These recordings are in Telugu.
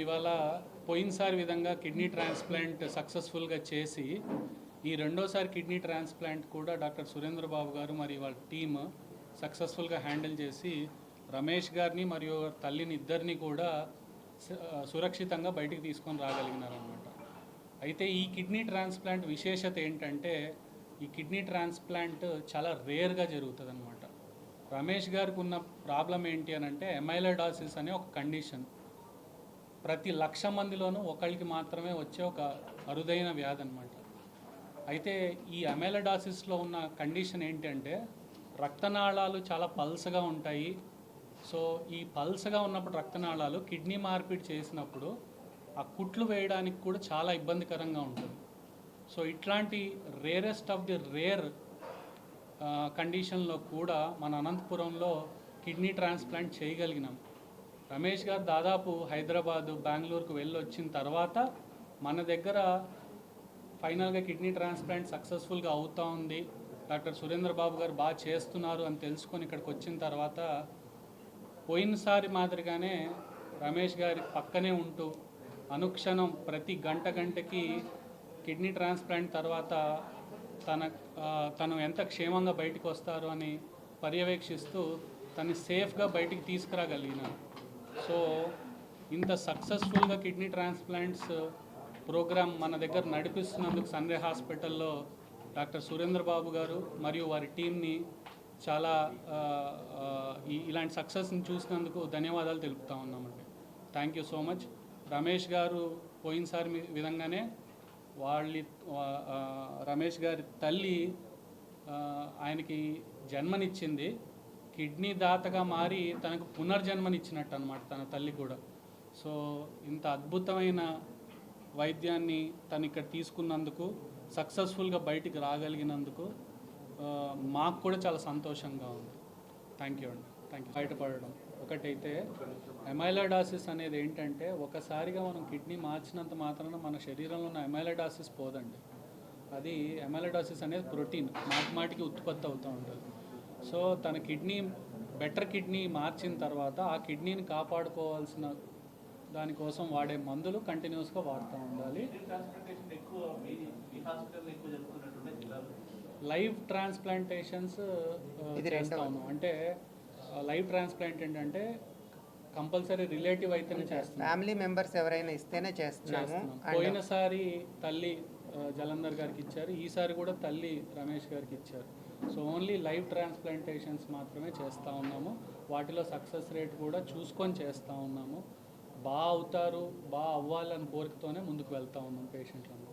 ఇవాళ పోయినసారి విధంగా కిడ్నీ ట్రాన్స్ప్లాంట్ సక్సెస్ఫుల్గా చేసి ఈ రెండోసారి కిడ్నీ ట్రాన్స్ప్లాంట్ కూడా డాక్టర్ సురేంద్ర బాబు గారు మరియు వాళ్ళ టీమ్ సక్సెస్ఫుల్గా హ్యాండిల్ చేసి రమేష్ గారిని మరియు తల్లిని ఇద్దరిని కూడా సురక్షితంగా బయటికి తీసుకొని రాగలిగినారనమాట. అయితే ఈ కిడ్నీ ట్రాన్స్ప్లాంట్ విశేషత ఏంటంటే ఈ కిడ్నీ ట్రాన్స్ప్లాంట్ చాలా రేర్గా జరుగుతుంది అనమాట. రమేష్ గారికి ఉన్న ప్రాబ్లం ఏంటి అని అంటే ఎమైలోయిడాసిస్ అనే ఒక కండిషన్. ప్రతి 1,00,000 మందిలోనూ ఒకళ్ళకి మాత్రమే వచ్చే ఒక అరుదైన వ్యాధి అనమాట. అయితే ఈ అమైలోయిడాసిస్లో ఉన్న కండిషన్ ఏంటంటే రక్తనాళాలు చాలా పల్సగా ఉంటాయి. సో ఈ పల్సగా ఉన్నప్పుడు రక్తనాళాలు కిడ్నీ మార్పిడి చేసినప్పుడు ఆ కుట్లు వేయడానికి కూడా చాలా ఇబ్బందికరంగా ఉంటుంది. సో ఇట్లాంటి రేరెస్ట్ ఆఫ్ ది రేర్ కండిషన్లో కూడా మన అనంతపురంలో కిడ్నీ ట్రాన్స్ప్లాంట్ చేయగలిగినాం. రమేష్ గారు దాదాపు హైదరాబాదు, బెంగళూరుకు వెళ్ళి వచ్చిన తర్వాత మన దగ్గర ఫైనల్గా కిడ్నీ ట్రాన్స్ప్లాంట్ సక్సెస్ఫుల్గా అవుతూ ఉంది, డాక్టర్ సురేంద్ర బాబు గారు బాగా చేస్తున్నారు అని తెలుసుకొని ఇక్కడికి వచ్చిన తర్వాత పోయినసారి మాదిరిగానే రమేష్ గారి పక్కనే ఉంటూ అనుక్షణం ప్రతి గంటకి కిడ్నీ ట్రాన్స్ప్లాంట్ తర్వాత తను ఎంత క్షేమంగా బయటకు వస్తారు అని పర్యవేక్షిస్తూ తను సేఫ్గా బయటికి తీసుకురాగలిగినారు. సో ఇంత సక్సెస్ఫుల్గా కిడ్నీ ట్రాన్స్ప్లాంట్స్ ప్రోగ్రామ్ మన దగ్గర నడిపిస్తున్నందుకు సన్రే హాస్పిటల్లో డాక్టర్ సురేంద్ర బాబు గారు మరియు వారి టీంని చాలా ఇలాంటి సక్సెస్ని చూసినందుకు ధన్యవాదాలు తెలుపుతా ఉన్నామండి. Thank you so much. Ramesh గారు పోయినసారి విధంగానే రమేష్ గారి తల్లి ఆయనకి జన్మనిచ్చింది. కిడ్నీ దాతగా మారి తనకు పునర్జన్మనిచ్చినట్టు అనమాట తన తల్లి కూడా. సో ఇంత అద్భుతమైన వైద్యాన్ని తను ఇక్కడ తీసుకున్నందుకు, సక్సెస్ఫుల్గా బయటికి రాగలిగినందుకు మాకు కూడా చాలా సంతోషంగా ఉంది. థ్యాంక్ యూ అండి. Thank you. బయటపడడం ఒకటైతే ఎమైలోయిడాసిస్ అనేది ఏంటంటే ఒకసారిగా మనం కిడ్నీ మార్చినంత మాత్రాన మన శరీరంలో ఉన్న ఎమైలోయిడాసిస్ పోదండి. అది ఎమైలోయిడాసిస్ అనేది ప్రోటీన్ మాటికి ఉత్పత్తి అవుతూ ఉంటుంది. సో తన బెటర్ కిడ్నీ మార్చిన తర్వాత ఆ కిడ్నీని కాపాడుకోవాల్సిన దానికోసం వాడే మందులు కంటిన్యూస్గా వాడుతూ ఉండాలి. లైవ్ ట్రాన్స్ప్లాంటేషన్స్ చేస్తాము. అంటే లైవ్ ట్రాన్స్ప్లాంట్ ఏంటంటే కంపల్సరీ రిలేటివ్ అయితేనే చేస్తాం, ఫ్యామిలీ మెంబర్స్ ఎవరైనా ఇస్తేనే చేస్తున్నాము. పోయినసారి తల్లి జలంధర్ గారికి ఇచ్చారు, ఈసారి కూడా తల్లి రమేష్ గారికి ఇచ్చారు. సో ఓన్లీ లైవ్ ట్రాన్స్ప్లాంటేషన్స్ మాత్రమే చేస్తూ ఉన్నాము. వాటిలో సక్సెస్ రేట్ కూడా చూసుకొని చేస్తూ ఉన్నాము. బాగా అవుతారు, బాగా అవ్వాలని కోరికతోనే ముందుకు వెళ్తూ ఉన్నాం పేషెంట్లను.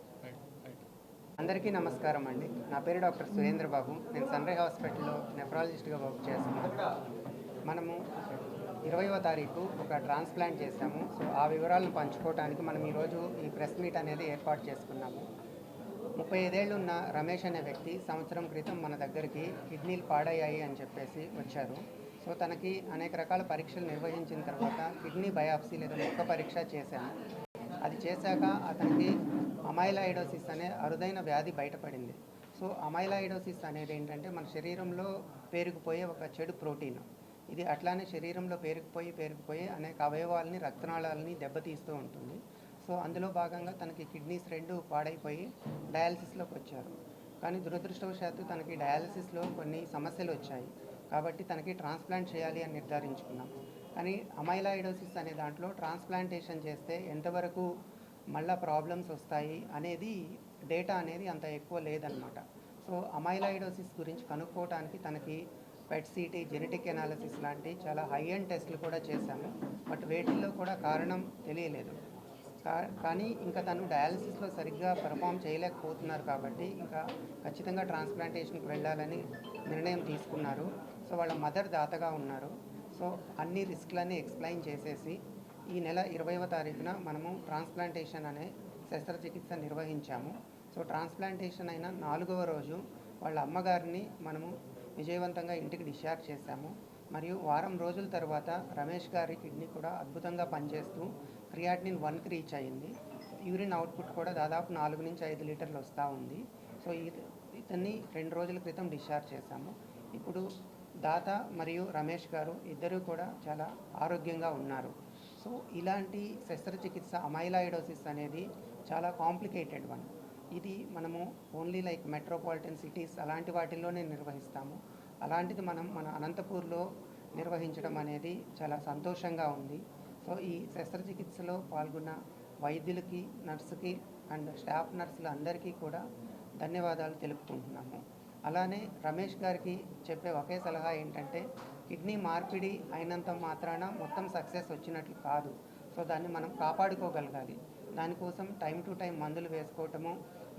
అందరికీ నమస్కారం అండి. నా పేరు డాక్టర్ సురేంద్ర బాబు. నేను సన్రే హాస్పిటల్లో నెఫ్రాలజిస్ట్గా వర్క్ చేస్తున్నాను. మనము 20వ తారీఖు ఒక ట్రాన్స్ప్లాంట్ చేశాము. సో ఆ వివరాలను పంచుకోవడానికి మనం ఈరోజు ఈ ప్రెస్ మీట్ అనేది ఏర్పాటు చేసుకున్నాము. 35 ఏళ్ళు ఉన్న రమేష్ అనే వ్యక్తి సంవత్సరం క్రితం మన దగ్గరికి కిడ్నీలు పాడయ్యాయి అని చెప్పేసి వచ్చారు. సో తనకి అనేక రకాల పరీక్షలు నిర్వహించిన తర్వాత కిడ్నీ బయాప్సీ లేదా ముక్క పరీక్ష చేశాము. అది చేశాక అతనికి అమైలాయిడోసిస్ అనే అరుదైన వ్యాధి బయటపడింది. సో అమైలాయిడోసిస్ అనేది ఏంటంటే మన శరీరంలో పేరుకుపోయే ఒక చెడు ప్రోటీన్. ఇది అట్లానే శరీరంలో పేరుకుపోయి అనేక అవయవాలని, రక్తనాళాలని దెబ్బతీస్తూ ఉంటుంది. సో అందులో భాగంగా తనకి కిడ్నీస్ 2 పాడైపోయి డయాలసిస్లోకి వచ్చారు. కానీ దురదృష్టవశాత్తు తనకి డయాలసిస్లో కొన్ని సమస్యలు వచ్చాయి. కాబట్టి తనకి ట్రాన్స్ప్లాంట్ చేయాలి అని నిర్ధారించుకున్నాం. కానీ అమైలాయిడోసిస్ అనే దాంట్లో ట్రాన్స్ప్లాంటేషన్ చేస్తే ఎంతవరకు మళ్ళీ ప్రాబ్లమ్స్ వస్తాయి అనేది డేటా అనేది అంత ఎక్కువ లేదనమాట. సో అమైలాయిడోసిస్ గురించి కనుక్కోవడానికి తనకి పెట్ సిటీ, జెనెటిక్ ఎనాలిసిస్ లాంటి చాలా హై ఎండ్ టెస్ట్లు కూడా చేశాము. బట్ వేటిల్లో కూడా కారణం తెలియలేదు. కానీ ఇంకా తను డయాలసిస్లో సరిగ్గా పెర్ఫామ్ చేయలేకపోతున్నారు కాబట్టి ఇంకా ఖచ్చితంగా ట్రాన్స్ప్లాంటేషన్కి వెళ్ళాలని నిర్ణయం తీసుకున్నారు. సో వాళ్ళ మదర్ దాతగా ఉన్నారు. సో అన్ని రిస్క్లన్నీ ఎక్స్ప్లెయిన్ చేసేసి ఈ నెల 20వ తారీఖున మనము ట్రాన్స్ప్లాంటేషన్ అనే శస్త్రచికిత్స నిర్వహించాము. సో ట్రాన్స్ప్లాంటేషన్ అయిన 4వ రోజు వాళ్ళ అమ్మగారిని మనము విజయవంతంగా ఇంటికి డిశ్చార్జ్ చేశాము. మరియు వారం రోజుల తర్వాత రమేష్ గారి కిడ్నీ కూడా అద్భుతంగా పనిచేస్తూ క్రియాటినిన్ 1కి రీచ్ అయ్యింది. యూరిన్ అవుట్పుట్ కూడా దాదాపు 4 నుంచి 5 లీటర్లు వస్తూ ఉంది. సో ఇతన్ని 2 రోజుల క్రితం డిశ్చార్జ్ చేశాము. ఇప్పుడు దాత మరియు రమేష్ గారు ఇద్దరూ కూడా చాలా ఆరోగ్యంగా ఉన్నారు. సో ఇలాంటి శస్త్రచికిత్స అమైలాయిడోసిస్ అనేది చాలా కాంప్లికేటెడ్ వన్. ఇది మనము ఓన్లీ లైక్ మెట్రోపాలిటన్ సిటీస్ అలాంటి వాటిల్లోనే నిర్వహిస్తాము. అలాంటిది మనం మన అనంతపూర్లో నిర్వహించడం అనేది చాలా సంతోషంగా ఉంది. సో ఈ శస్త్రచికిత్సలో పాల్గొన్న వైద్యులకి, నర్సుకి అండ్ స్టాఫ్ నర్సులు అందరికీ కూడా ధన్యవాదాలు తెలుపుకుంటున్నాము. అలానే రమేష్ గారికి చెప్పే ఒకే సలహా ఏంటంటే, కిడ్నీ మార్పిడి అయినంత మాత్రాన మొత్తం సక్సెస్ వచ్చినట్లు కాదు. సో దాన్ని మనం కాపాడుకోగలగాలి. దానికోసం టైం టు టైం మందులు వేసుకోవటము,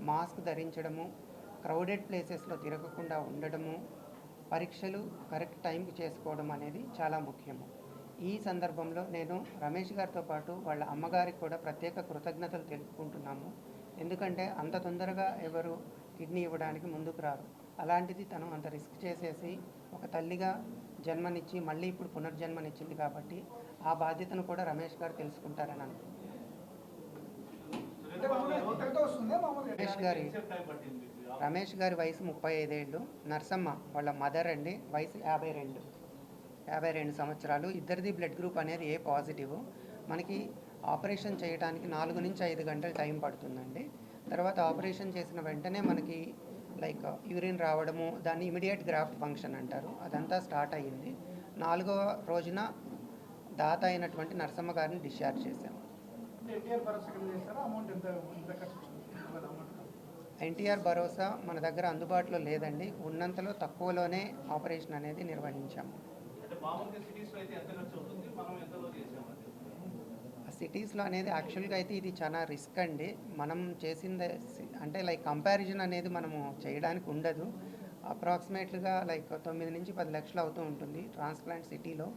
మాస్క్ ధరించడము, క్రౌడెడ్ ప్లేసెస్లో తిరగకుండా ఉండడము, పరీక్షలు కరెక్ట్ టైంకి చేసుకోవడం అనేది చాలా ముఖ్యము. ఈ సందర్భంలో నేను రమేష్ గారితో పాటు వాళ్ళ అమ్మగారికి కూడా ప్రత్యేక కృతజ్ఞతలు తెలుపుకుంటున్నాము. ఎందుకంటే అంత తొందరగా ఎవరు కిడ్నీ ఇవ్వడానికి ముందుకు రారు. అలాంటిది తను అంత రిస్క్ చేసేసి ఒక తల్లిగా జన్మనిచ్చి మళ్ళీ ఇప్పుడు పునర్జన్మనిచ్చింది కాబట్టి ఆ బాధ్యతను కూడా రమేష్ గారు తెలుసుకుంటారని అనుకుంటున్నాను. రమేష్ గారి వయసు 35 ఏళ్ళు. నర్సమ్మ వాళ్ళ మదర్ అండి, వయసు 52 సంవత్సరాలు. ఇద్దరిది బ్లడ్ గ్రూప్ అనేది ఏ పాజిటివ్. మనకి ఆపరేషన్ చేయడానికి 4 నుంచి 5 గంటలు టైం పడుతుందండి. తర్వాత ఆపరేషన్ చేసిన వెంటనే మనకి లైక్ యూరిన్ రావడము, దాన్ని ఇమీడియట్ గ్రాఫ్ట్ ఫంక్షన్ అంటారు, అదంతా స్టార్ట్ అయ్యింది. 4వ రోజున దాత అయినటువంటి నర్సమ్మ గారిని డిశ్చార్జ్ చేశాము. ఎన్టీఆర్ భరోసా మన దగ్గర అందుబాటులో లేదండి. ఉన్నంతలో తక్కువలోనే ఆపరేషన్ అనేది నిర్వహించాము. సిటీస్లో అనేది యాక్చువల్గా అయితే ఇది చాలా రిస్క్ అండి. మనం చేసింది అంటే లైక్ కంపారిజన్ అనేది మనము చేయడానికి ఉండదు. అప్రాక్సిమేట్గా లైక్ 9 నుంచి 10 లక్షలు అవుతూ ఉంటుంది. ట్రాన్స్ప్లాంట్ సిటీలో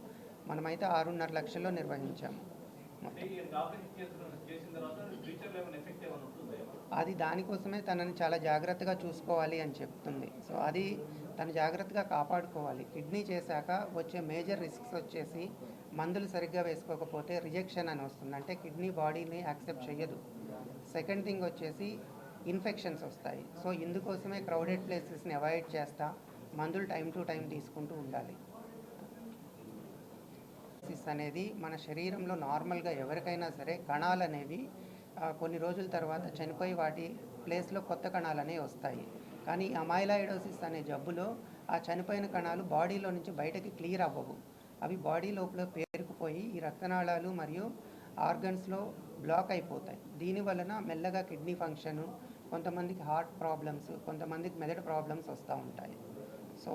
మనమైతే 6.5 లక్షల్లో నిర్వహించాము. అది దానికోసమే తనని చాలా జాగ్రత్తగా చూసుకోవాలి అని చెప్తుంది. సో అది తను జాగ్రత్తగా కాపాడుకోవాలి. కిడ్నీ చేశాక వచ్చే మేజర్ రిస్క్స్ వచ్చేసి మందులు సరిగ్గా వేసుకోకపోతే రిజెక్షన్ అని వస్తుంది, అంటే కిడ్నీ బాడీని యాక్సెప్ట్ చేయదు. సెకండ్ థింగ్ వచ్చేసి ఇన్ఫెక్షన్స్ వస్తాయి. సో ఇందుకోసమే క్రౌడెడ్ ప్లేసెస్ని అవాయిడ్ చేస్తా మందులు టైం టు టైం తీసుకుంటూ ఉండాలి. అనేది మన శరీరంలో నార్మల్గా ఎవరికైనా సరే కణాలు అనేవి కొన్ని రోజుల తర్వాత చనిపోయి వాటి ప్లేస్లో కొత్త కణాలు అనేవి వస్తాయి. కానీ అమైలాయిడోసిస్ అనే జబ్బులో ఆ చనిపోయిన కణాలు బాడీలో నుంచి బయటకి క్లియర్ అవ్వవు. అవి బాడీ లోపల పేరుకుపోయి ఈ రక్తనాళాలు మరియు ఆర్గన్స్లో బ్లాక్ అయిపోతాయి. దీనివలన మెల్లగా కిడ్నీ ఫంక్షను, కొంతమందికి హార్ట్ ప్రాబ్లమ్స్, కొంతమందికి మెదడు ప్రాబ్లమ్స్ వస్తూ ఉంటాయి. సో